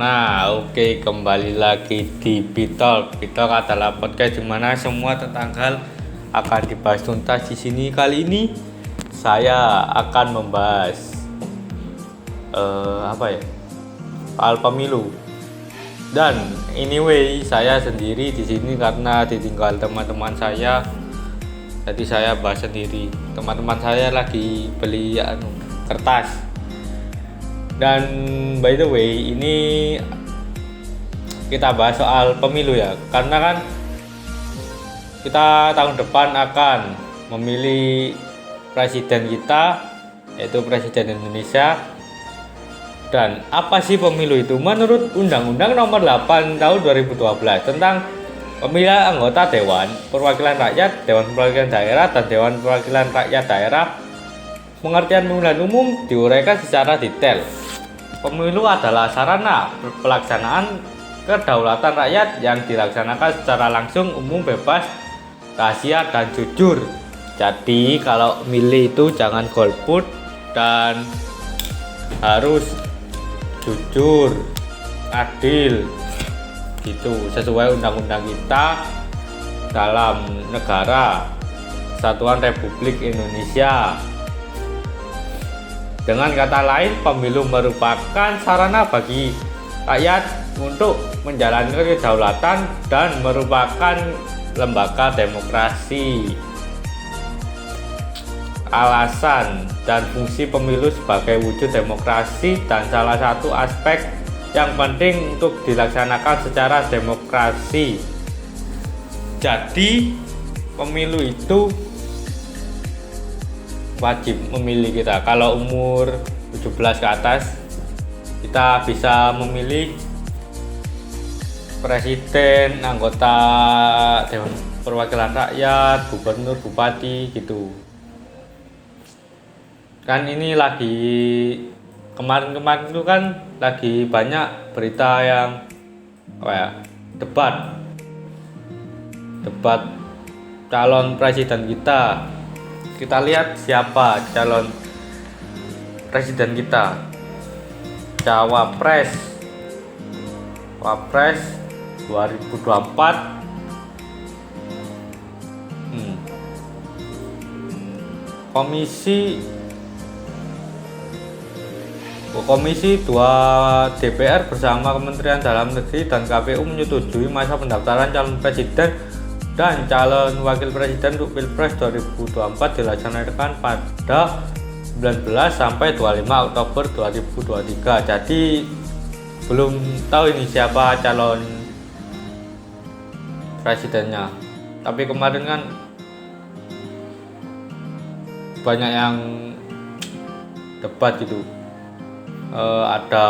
Nah, oke, kembali lagi di Bitalk. Bitalk adalah podcast di mana semua tentang hal akan dibahas tuntas di sini. Kali ini saya akan membahas soal pemilu. Dan anyway, saya sendiri di sini karena ditinggal teman-teman saya. Jadi saya bahas sendiri. Teman-teman saya lagi beli kertas. Dan by the way, ini kita bahas soal pemilu ya, karena kan kita tahun depan akan memilih presiden kita, yaitu presiden Indonesia. Dan apa sih pemilu itu? Menurut Undang-Undang Nomor 8 Tahun 2012 tentang pemilihan anggota Dewan Perwakilan Rakyat, Dewan Perwakilan Daerah, dan Dewan Perwakilan Rakyat Daerah, pengertian pemilihan umum diuraikan secara detail. Pemilu adalah sarana pelaksanaan kedaulatan rakyat yang dilaksanakan secara langsung, umum, bebas, rahasia, dan jujur. Jadi kalau milih itu jangan golput dan harus jujur, adil, gitu, sesuai undang-undang kita dalam negara Kesatuan Republik Indonesia. Dengan kata lain, pemilu merupakan sarana bagi rakyat untuk menjalankan kedaulatan dan merupakan lembaga demokrasi. Alasan dan fungsi pemilu sebagai wujud demokrasi dan salah satu aspek yang penting untuk dilaksanakan secara demokrasi. Jadi, pemilu itu wajib memilih kita. Kalau umur 17 ke atas, kita bisa memilih presiden, anggota Dewan Perwakilan Rakyat, gubernur, bupati, gitu. Kan ini lagi kemarin itu kan lagi banyak berita yang debat calon presiden kita. Kita lihat siapa calon presiden kita. Wapres 2024. Komisi 2 DPR bersama Kementerian Dalam Negeri dan KPU menyetujui masa pendaftaran calon presiden dan calon wakil presiden untuk Pilpres 2024 dilaksanakan pada 19 sampai 25 Oktober 2023. Jadi belum tahu ini siapa calon presidennya. Tapi kemarin kan banyak yang debat gitu. Ada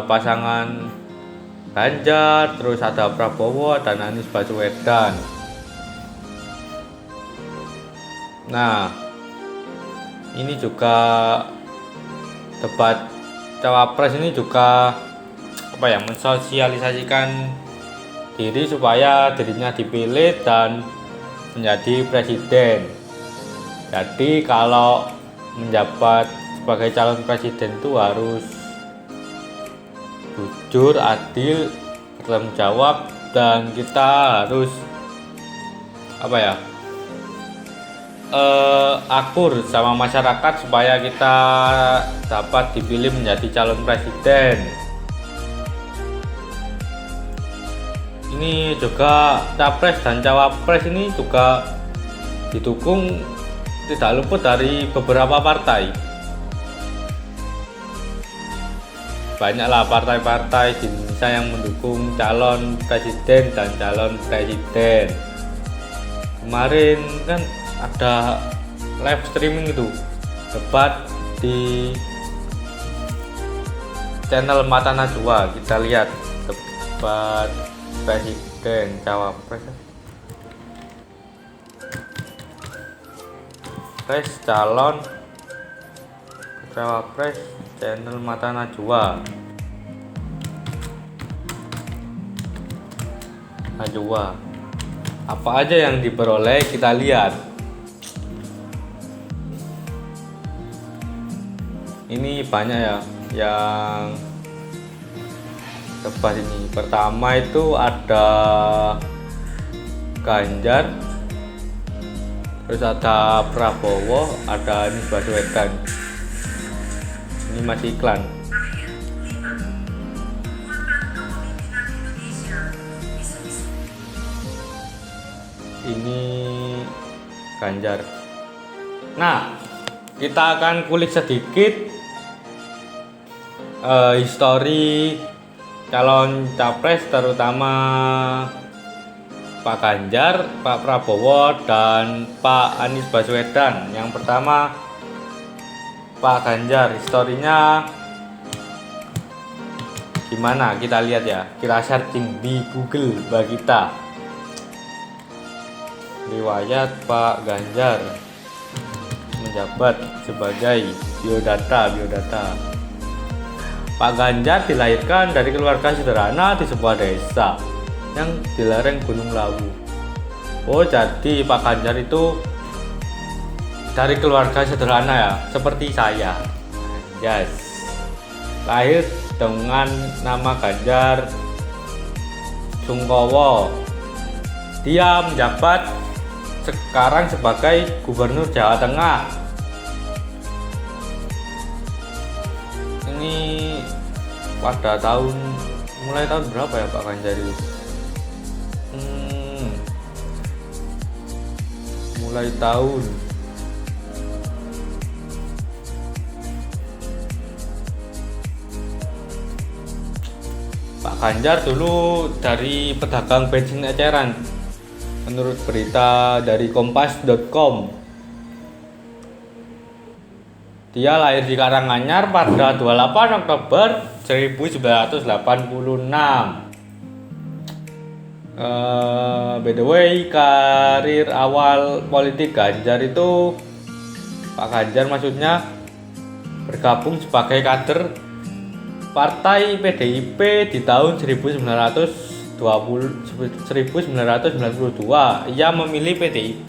pasangan Ganjar, terus ada Prabowo dan Anies Baswedan. Nah, ini juga debat cawapres ini juga mensosialisasikan diri supaya dirinya dipilih dan menjadi presiden. Jadi kalau menjabat sebagai calon presiden itu harus jujur, adil, bertanggung jawab, dan kita harus akur sama masyarakat supaya kita dapat dipilih menjadi calon presiden. Ini juga capres dan cawapres ini juga didukung tidak luput dari beberapa partai. Banyaklah partai-partai di Indonesia yang mendukung calon presiden dan calon presiden. Kemarin kan ada live streaming itu debat di channel Mata Najwa. Kita lihat debat presiden cawapres. Calon cawapres channel Mata Najwa. Apa aja yang diperoleh, kita lihat. Ini banyak ya yang tebas ini. Pertama itu ada Ganjar, terus ada Prabowo, ada Anies Baswedan. Ini masih iklan. Ini Ganjar. Nah, kita akan kulik sedikit histori calon capres, terutama Pak Ganjar, Pak Prabowo, dan Pak Anies Baswedan. Yang pertama Pak Ganjar, historinya gimana? Kita lihat ya, kita searching di Google bagi kita. Riwayat Pak Ganjar menjabat sebagai biodata. Pak Ganjar dilahirkan dari keluarga sederhana di sebuah desa yang di lereng Gunung Lawu. Oh, jadi Pak Ganjar itu dari keluarga sederhana ya, seperti saya. Yes. Lahir dengan nama Ganjar Sungkowo. Dia menjabat sekarang sebagai Gubernur Jawa Tengah. Ini pada mulai tahun berapa ya Pak Ganjar itu? Mulai tahun Pak Ganjar dulu dari pedagang bensin eceran. Menurut berita dari kompas.com, dia lahir di Karanganyar pada 28 Oktober 1986. By the way, karir awal politik Ganjar itu, Pak Ganjar maksudnya, bergabung sebagai kader Partai PDIP di tahun 1992. Ia memilih PDIP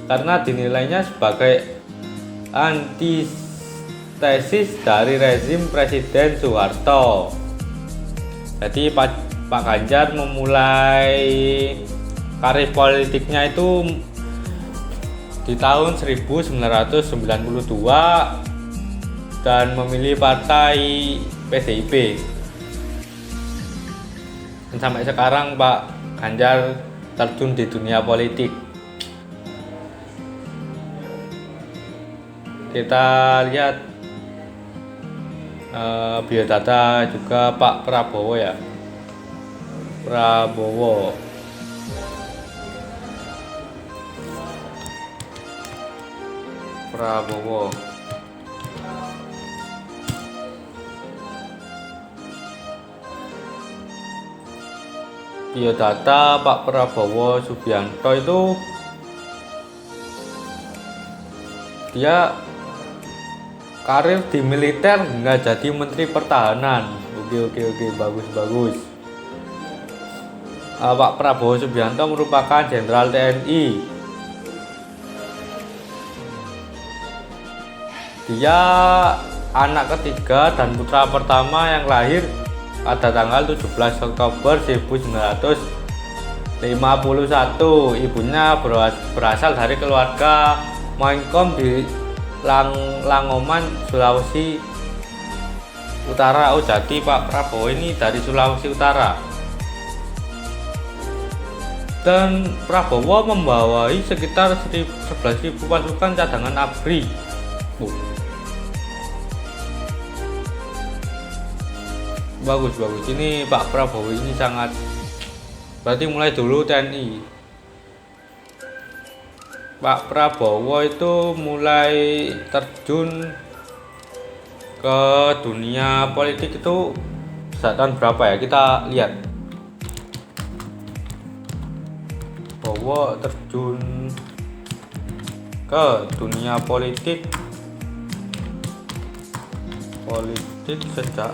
karena dinilainya sebagai antitesis dari rezim Presiden Soeharto. Jadi Pak Ganjar memulai karir politiknya itu di tahun 1992 dan memilih partai PDIP. Dan sampai sekarang Pak Ganjar terjun di dunia politik. Kita lihat biodata juga Pak Prabowo ya. Prabowo. Biodata Pak Prabowo Subianto itu dia karir di militer hingga jadi Menteri Pertahanan. Oke, bagus. Pak Prabowo Subianto merupakan Jenderal TNI. Dia anak ketiga dan putra pertama yang lahir pada tanggal 17 Oktober 1951. Ibunya berasal dari keluarga Moingkom di Langoman, Sulawesi Utara. Oh, jadi Pak Prabowo ini dari Sulawesi Utara. Dan Prabowo membawai sekitar 11.000 pasukan cadangan ABRI. Bagus. Ini Pak Prabowo ini sangat, berarti mulai dulu TNI. Pak Prabowo itu mulai terjun ke dunia politik itu saat tahun berapa ya? Kita lihat. Prabowo terjun ke dunia politik sejak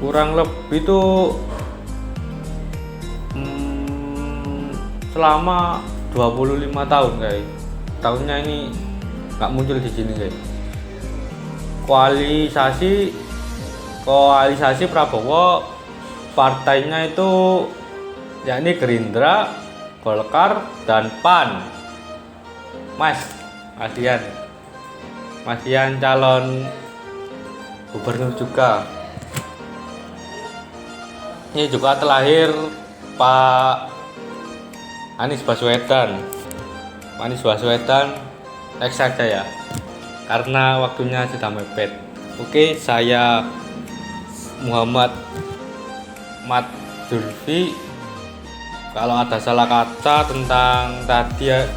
kurang lebih itu selama 25 tahun guys. Tahunnya ini nggak muncul di sini guys. koalisasi Prabowo, partainya itu yakni Gerindra, Golkar, dan PAN. Mas Dian calon gubernur juga. Ini juga terlahir Pak Anies Baswedan. Next saja ya, karena waktunya sudah mepet. Oke, saya Muhammad Mat Zulfi. Kalau ada salah kata tentang tadi ya,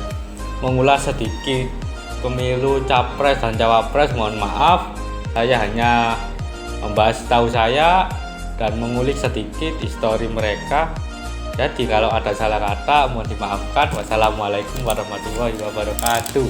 mengulas sedikit pemilu capres dan cawapres, mohon maaf. Saya hanya membahas tahu saya dan mengulik sedikit histori mereka. Jadi kalau ada salah kata mohon dimaafkan. Wassalamualaikum warahmatullahi wabarakatuh.